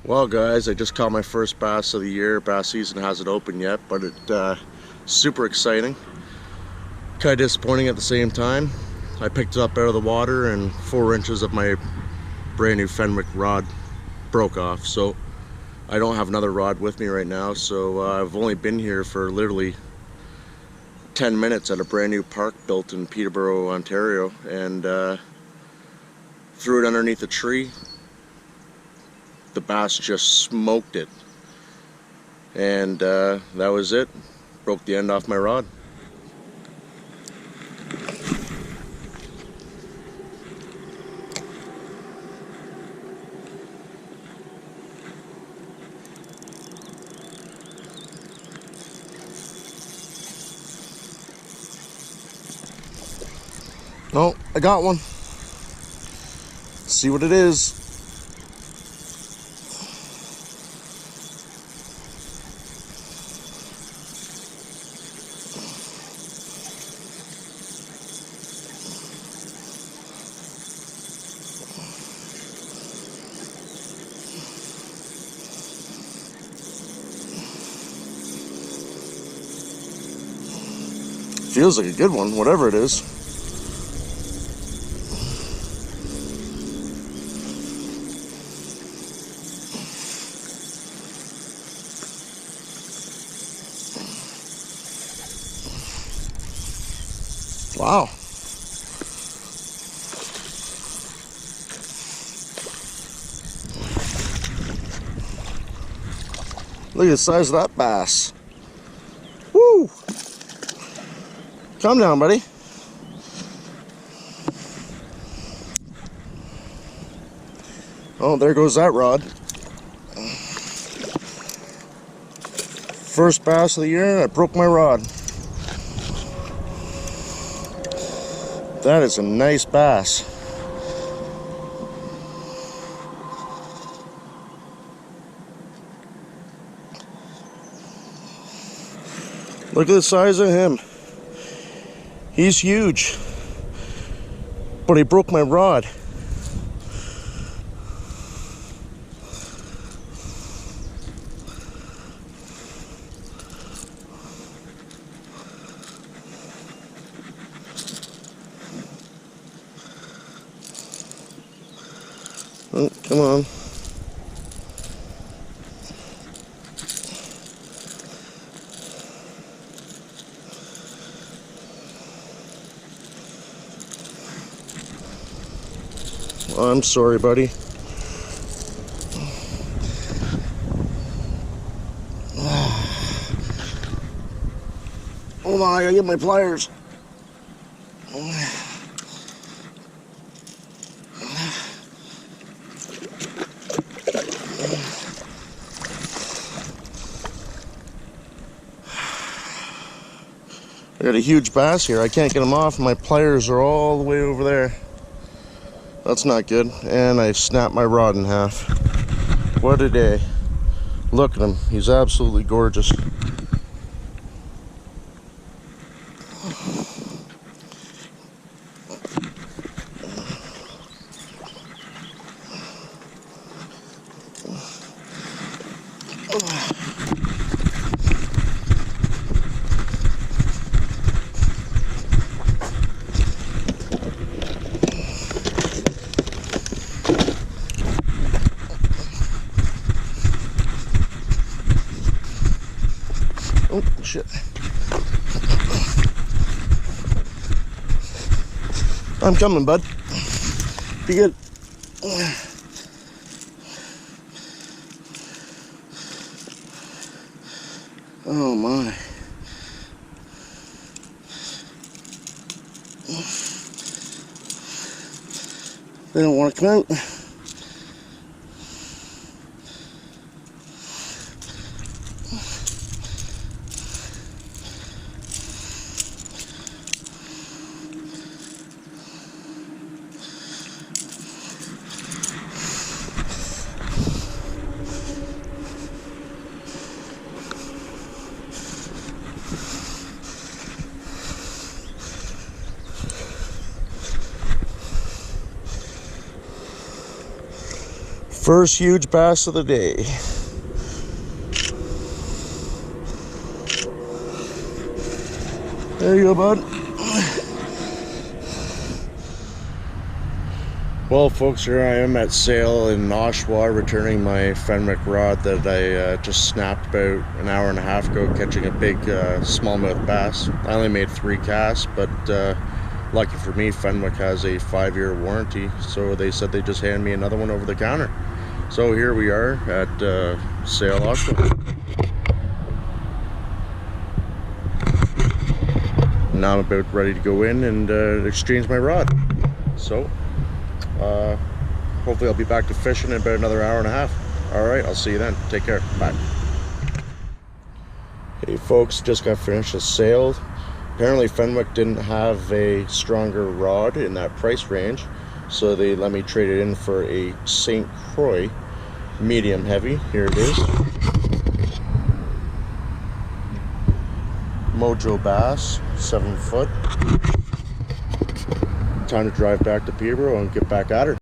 Well, guys, I just caught my first bass of the year. Bass season hasn't opened yet, but it's super exciting. Kind of disappointing at the same time. I picked it up out of the water and 4 inches of my brand new Fenwick rod broke off. So I don't have another rod with me right now. So I've only been here for literally 10 minutes at a brand new park built in Peterborough, Ontario, and threw it underneath a tree. The bass just smoked it, and that was it. Broke the end off my rod. Oh, I got one. Let's see what it is. Feels like a good one, whatever it is. Wow. Look at the size of that bass. Woo! Calm down, buddy. Oh, there goes that rod. First bass of the year, I broke my rod. That is a nice bass. Look at the size of him. He's huge. But he broke my rod. Oh, come on. I'm sorry, buddy. Hold on, I gotta get my pliers. I got a huge bass here. I can't get him off. My pliers are all the way over there. That's not good. And I snapped my rod in half. What a day. Look at him. He's absolutely gorgeous. Oh, shit. I'm coming, bud. Be good. Oh, my. They don't want to come out. First huge bass of the day. There you go, bud. Well, folks, here I am at Sail in Oshawa, returning my Fenwick rod that I just snapped about an hour and a half ago, catching a big smallmouth bass. I only made 3 casts, but lucky for me, Fenwick has a 5-year warranty, so they said they'd just hand me another one over the counter. So here we are at Sail Oshawa. Now I'm about ready to go in and exchange my rod. So hopefully I'll be back to fishing in about another hour and a half. All right, I'll see you then. Take care. Bye. Hey folks, just got finished a Sail. Apparently Fenwick didn't have a stronger rod in that price range, so they let me trade it in for a St. Croix medium heavy. Here it is. Mojo Bass, 7 foot. Time to drive back to Peterborough and get back at her.